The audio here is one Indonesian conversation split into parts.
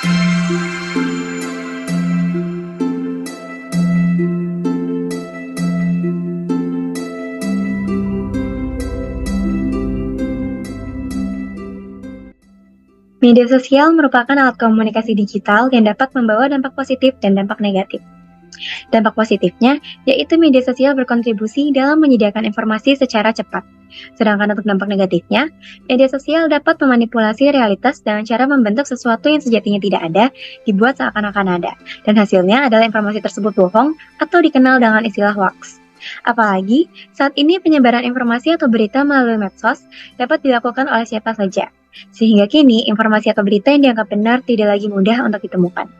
Media sosial merupakan alat komunikasi digital yang dapat membawa dampak positif dan dampak negatif. Dampak positifnya yaitu media sosial berkontribusi dalam menyediakan informasi secara cepat. Sedangkan untuk dampak negatifnya, media sosial dapat memanipulasi realitas dengan cara membentuk sesuatu yang sejatinya tidak ada, dibuat seakan-akan ada. Dan hasilnya adalah informasi tersebut bohong atau dikenal dengan istilah hoax. Apalagi, saat ini penyebaran informasi atau berita melalui medsos dapat dilakukan oleh siapa saja. Sehingga kini, informasi atau berita yang dianggap benar tidak lagi mudah untuk ditemukan.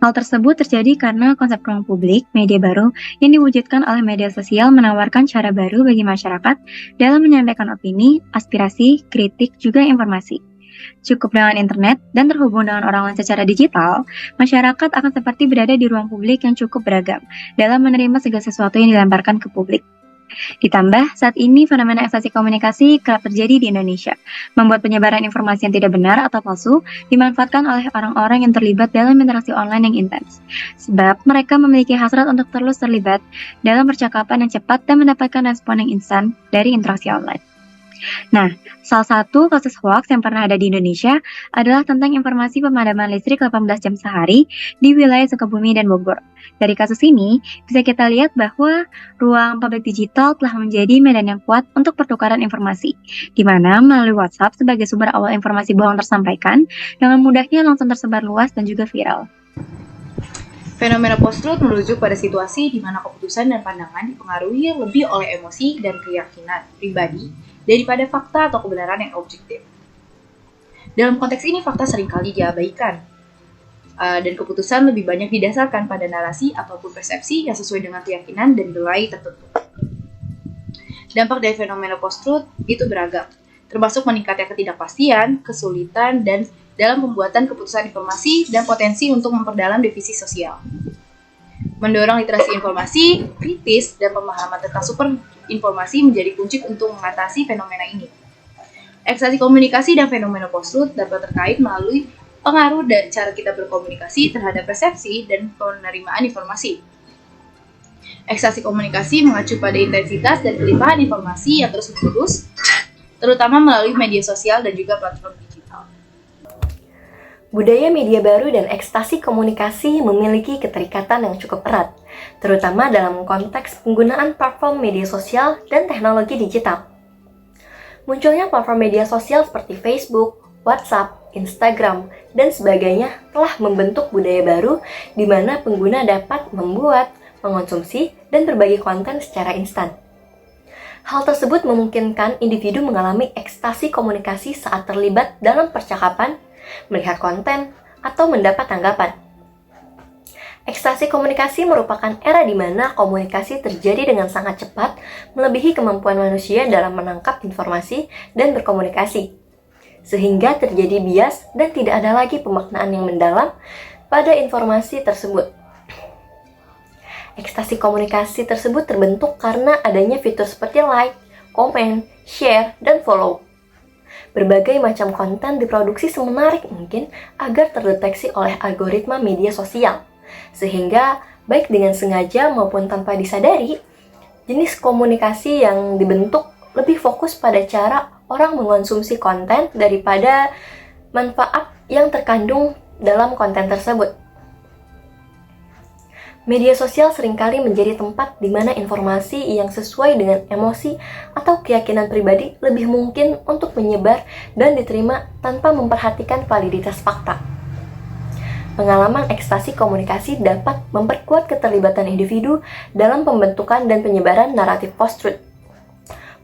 Hal tersebut terjadi karena konsep ruang publik, media baru, yang diwujudkan oleh media sosial menawarkan cara baru bagi masyarakat dalam menyampaikan opini, aspirasi, kritik, juga informasi. Cukup dengan internet dan terhubung dengan orang lain secara digital, masyarakat akan seperti berada di ruang publik yang cukup beragam dalam menerima segala sesuatu yang dilemparkan ke publik. Ditambah, saat ini fenomena ekstasi komunikasi kerap terjadi di Indonesia, membuat penyebaran informasi yang tidak benar atau palsu dimanfaatkan oleh orang-orang yang terlibat dalam interaksi online yang intens. Sebab mereka memiliki hasrat untuk terus terlibat dalam percakapan yang cepat dan mendapatkan respon yang instan dari interaksi online. Nah, salah satu kasus hoax yang pernah ada di Indonesia adalah tentang informasi pemadaman listrik 18 jam sehari di wilayah Sukabumi dan Bogor. Dari kasus ini, bisa kita lihat bahwa ruang publik digital telah menjadi medan yang kuat untuk pertukaran informasi, di mana melalui WhatsApp sebagai sumber awal informasi bohong tersampaikan, dengan mudahnya langsung tersebar luas dan juga viral. Fenomena post-truth merujuk pada situasi di mana keputusan dan pandangan dipengaruhi lebih oleh emosi dan keyakinan pribadi daripada fakta atau kebenaran yang objektif. Dalam konteks ini, fakta seringkali diabaikan, dan keputusan lebih banyak didasarkan pada narasi ataupun persepsi yang sesuai dengan keyakinan dan nilai tertentu. Dampak dari fenomena post-truth itu beragam, termasuk meningkatnya ketidakpastian, kesulitan, dan dalam pembuatan keputusan informasi dan potensi untuk memperdalam divisi sosial. Mendorong literasi informasi, kritis, dan pemahaman tentang sumber informasi menjadi kunci untuk mengatasi fenomena ini. Ekstasi komunikasi dan fenomena post-truth dapat terkait melalui pengaruh dari cara kita berkomunikasi terhadap persepsi dan penerimaan informasi. Ekstasi komunikasi mengacu pada intensitas dan kelimpahan informasi yang terus-menerus, terutama melalui media sosial dan juga platform digital. Budaya media baru dan ekstasi komunikasi memiliki keterikatan yang cukup erat, terutama dalam konteks penggunaan platform media sosial dan teknologi digital. Munculnya platform media sosial seperti Facebook, WhatsApp, Instagram, dan sebagainya telah membentuk budaya baru di mana pengguna dapat membuat, mengonsumsi, dan berbagi konten secara instan. Hal tersebut memungkinkan individu mengalami ekstasi komunikasi saat terlibat dalam percakapan, melihat konten, atau mendapat tanggapan. Ekstasi komunikasi merupakan era di mana komunikasi terjadi dengan sangat cepat, melebihi kemampuan manusia dalam menangkap informasi dan berkomunikasi, sehingga terjadi bias dan tidak ada lagi pemaknaan yang mendalam pada informasi tersebut. Ekstasi komunikasi tersebut terbentuk karena adanya fitur seperti like, komen, share, dan follow. Berbagai macam konten diproduksi semenarik mungkin agar terdeteksi oleh algoritma media sosial, sehingga baik dengan sengaja maupun tanpa disadari, jenis komunikasi yang dibentuk lebih fokus pada cara orang mengonsumsi konten daripada manfaat yang terkandung dalam konten tersebut. Media sosial seringkali menjadi tempat di mana informasi yang sesuai dengan emosi atau keyakinan pribadi lebih mungkin untuk menyebar dan diterima tanpa memperhatikan validitas fakta. Pengalaman ekstasi komunikasi dapat memperkuat keterlibatan individu dalam pembentukan dan penyebaran naratif post-truth.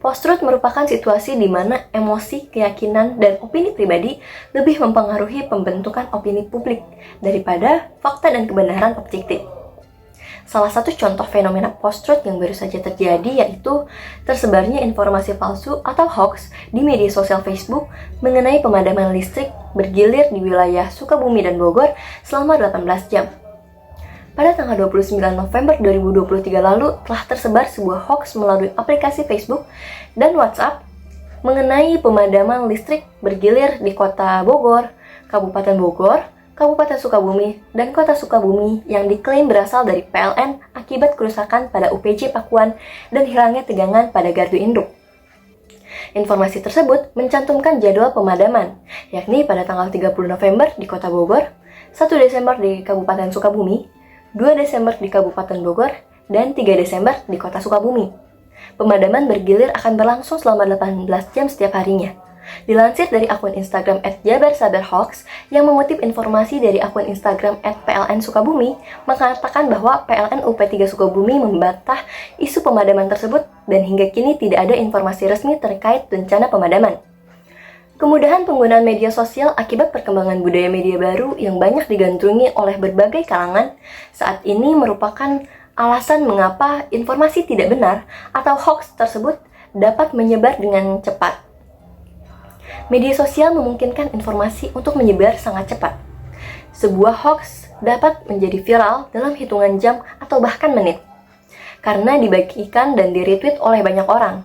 Post-truth merupakan situasi di mana emosi, keyakinan, dan opini pribadi lebih mempengaruhi pembentukan opini publik daripada fakta dan kebenaran objektif. Salah satu contoh fenomena post-truth yang baru saja terjadi yaitu tersebarnya informasi palsu atau hoax di media sosial Facebook mengenai pemadaman listrik bergilir di wilayah Sukabumi dan Bogor selama 18 jam. Pada tanggal 29 November 2023 lalu telah tersebar sebuah hoax melalui aplikasi Facebook dan WhatsApp mengenai pemadaman listrik bergilir di Kota Bogor, Kabupaten Bogor, Kabupaten Sukabumi, dan Kota Sukabumi yang diklaim berasal dari PLN akibat kerusakan pada UPJ Pakuan dan hilangnya tegangan pada gardu induk. Informasi tersebut mencantumkan jadwal pemadaman, yakni pada tanggal 30 November di Kota Bogor, 1 Desember di Kabupaten Sukabumi, 2 Desember di Kabupaten Bogor, dan 3 Desember di Kota Sukabumi. Pemadaman bergilir akan berlangsung selama 18 jam setiap harinya. Dilansir dari akun Instagram @jabarsabarhoax yang mengutip informasi dari akun Instagram @pln Sukabumi, mengatakan bahwa PLN UP3 Sukabumi membantah isu pemadaman tersebut dan hingga kini tidak ada informasi resmi terkait rencana pemadaman. Kemudahan penggunaan media sosial akibat perkembangan budaya media baru yang banyak digandrungi oleh berbagai kalangan saat ini merupakan alasan mengapa informasi tidak benar atau hoax tersebut dapat menyebar dengan cepat. Media sosial memungkinkan informasi untuk menyebar sangat cepat. Sebuah hoax dapat menjadi viral dalam hitungan jam atau bahkan menit, karena dibagikan dan di-retweet oleh banyak orang.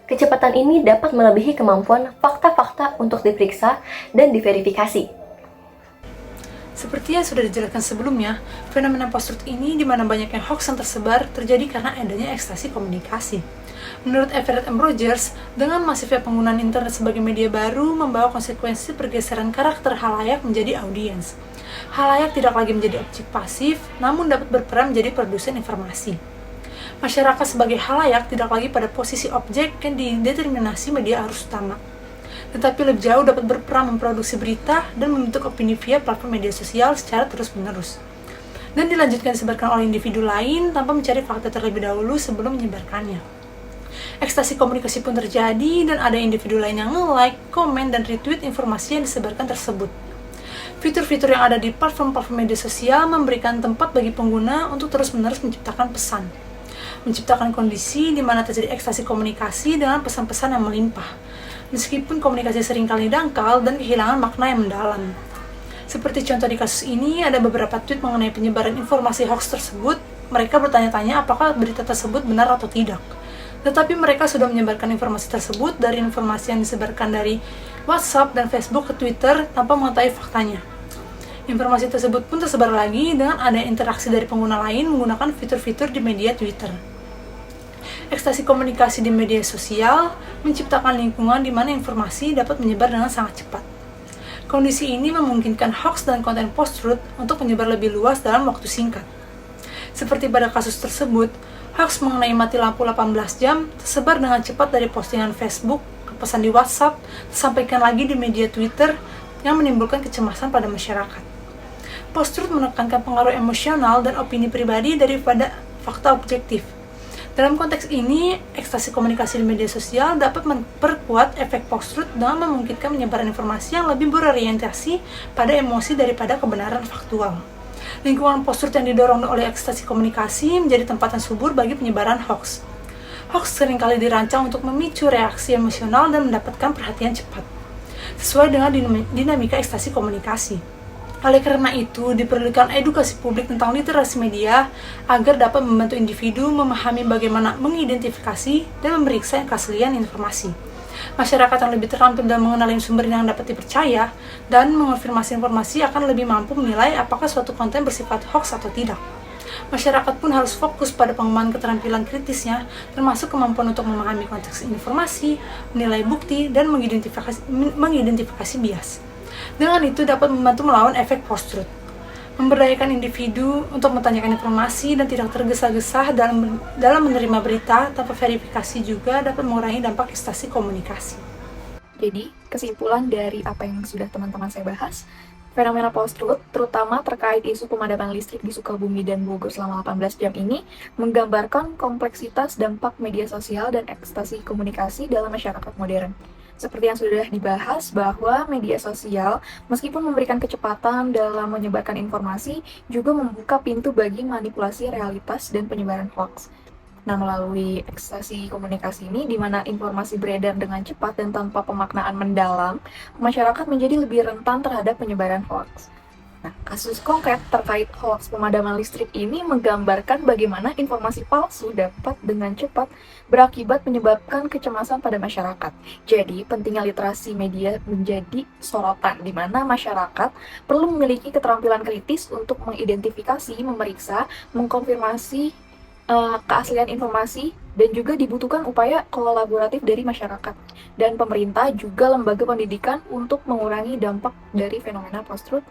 Kecepatan ini dapat melebihi kemampuan fakta-fakta untuk diperiksa dan diverifikasi. Seperti yang sudah dijelaskan sebelumnya, fenomena post-truth ini di mana banyaknya hoax yang tersebar terjadi karena adanya ekstasi komunikasi. Menurut Everett M. Rogers, dengan masifnya penggunaan internet sebagai media baru membawa konsekuensi pergeseran karakter halayak menjadi audiens. Halayak tidak lagi menjadi objek pasif, namun dapat berperan menjadi produsen informasi. Masyarakat sebagai halayak tidak lagi pada posisi objek yang dideterminasi media arus utama, tetapi lebih jauh dapat berperan memproduksi berita dan membentuk opini via platform media sosial secara terus-menerus, dan dilanjutkan disebarkan oleh individu lain tanpa mencari fakta terlebih dahulu sebelum menyebarkannya. Ekstasi komunikasi pun terjadi dan ada individu lain yang nge-like, komen, dan retweet informasi yang disebarkan tersebut. Fitur-fitur yang ada di platform-platform media sosial memberikan tempat bagi pengguna untuk terus-menerus menciptakan pesan, menciptakan kondisi di mana terjadi ekstasi komunikasi dengan pesan-pesan yang melimpah, meskipun komunikasi seringkali dangkal dan kehilangan makna yang mendalam. Seperti contoh di kasus ini, ada beberapa tweet mengenai penyebaran informasi hoax tersebut. Mereka bertanya-tanya apakah berita tersebut benar atau tidak. Tetapi mereka sudah menyebarkan informasi tersebut dari informasi yang disebarkan dari WhatsApp dan Facebook ke Twitter tanpa mengetahui faktanya. Informasi tersebut pun tersebar lagi dengan ada interaksi dari pengguna lain menggunakan fitur-fitur di media Twitter. Ekstasi komunikasi di media sosial menciptakan lingkungan di mana informasi dapat menyebar dengan sangat cepat. Kondisi ini memungkinkan hoax dan konten post-truth untuk menyebar lebih luas dalam waktu singkat. Seperti pada kasus tersebut, hoax mengenai mati lampu 18 jam tersebar dengan cepat dari postingan Facebook ke pesan di WhatsApp, disampaikan lagi di media Twitter yang menimbulkan kecemasan pada masyarakat. Post-truth menekankan pengaruh emosional dan opini pribadi daripada fakta objektif. Dalam konteks ini, ekstasi komunikasi di media sosial dapat memperkuat efek post-truth dengan memungkinkan penyebaran informasi yang lebih berorientasi pada emosi daripada kebenaran faktual. Lingkungan post-truth yang didorong oleh ekstasi komunikasi menjadi tempat yang subur bagi penyebaran hoax. Hoax seringkali dirancang untuk memicu reaksi emosional dan mendapatkan perhatian cepat, sesuai dengan dinamika ekstasi komunikasi. Oleh karena itu, diperlukan edukasi publik tentang literasi media agar dapat membantu individu memahami bagaimana mengidentifikasi dan memeriksa keaslian informasi. Masyarakat yang lebih terampil dalam mengenali sumber yang dapat dipercaya dan mengonfirmasi informasi akan lebih mampu menilai apakah suatu konten bersifat hoax atau tidak. Masyarakat pun harus fokus pada pengembangan keterampilan kritisnya, termasuk kemampuan untuk memahami konteks informasi, menilai bukti, dan mengidentifikasi bias. Dengan itu dapat membantu melawan efek post-truth, memberdayakan individu untuk menanyakan informasi dan tidak tergesa-gesa dalam menerima berita tanpa verifikasi juga dapat mengurangi dampak ekstasi komunikasi. Jadi, kesimpulan dari apa yang sudah teman-teman saya bahas, fenomena post-truth, terutama terkait isu pemadaman listrik di Sukabumi dan Bogor selama 18 jam ini, menggambarkan kompleksitas dampak media sosial dan ekstasi komunikasi dalam masyarakat modern. Seperti yang sudah dibahas bahwa media sosial, meskipun memberikan kecepatan dalam menyebarkan informasi, juga membuka pintu bagi manipulasi realitas dan penyebaran hoax. Nah, melalui ekstasi komunikasi ini, di mana informasi beredar dengan cepat dan tanpa pemaknaan mendalam, masyarakat menjadi lebih rentan terhadap penyebaran hoax. Nah, kasus konkret terkait hoaks pemadaman listrik ini menggambarkan bagaimana informasi palsu dapat dengan cepat berakibat menyebabkan kecemasan pada masyarakat. Jadi, pentingnya literasi media menjadi sorotan, di mana masyarakat perlu memiliki keterampilan kritis untuk mengidentifikasi, memeriksa, mengkonfirmasi keaslian informasi, dan juga dibutuhkan upaya kolaboratif dari masyarakat dan pemerintah juga lembaga pendidikan untuk mengurangi dampak dari fenomena post-truth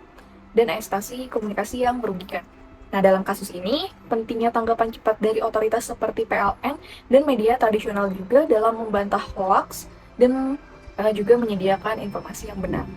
dan ekstasi komunikasi yang merugikan. Nah, dalam kasus ini, pentingnya tanggapan cepat dari otoritas seperti PLN dan media tradisional juga dalam membantah hoaks dan juga menyediakan informasi yang benar.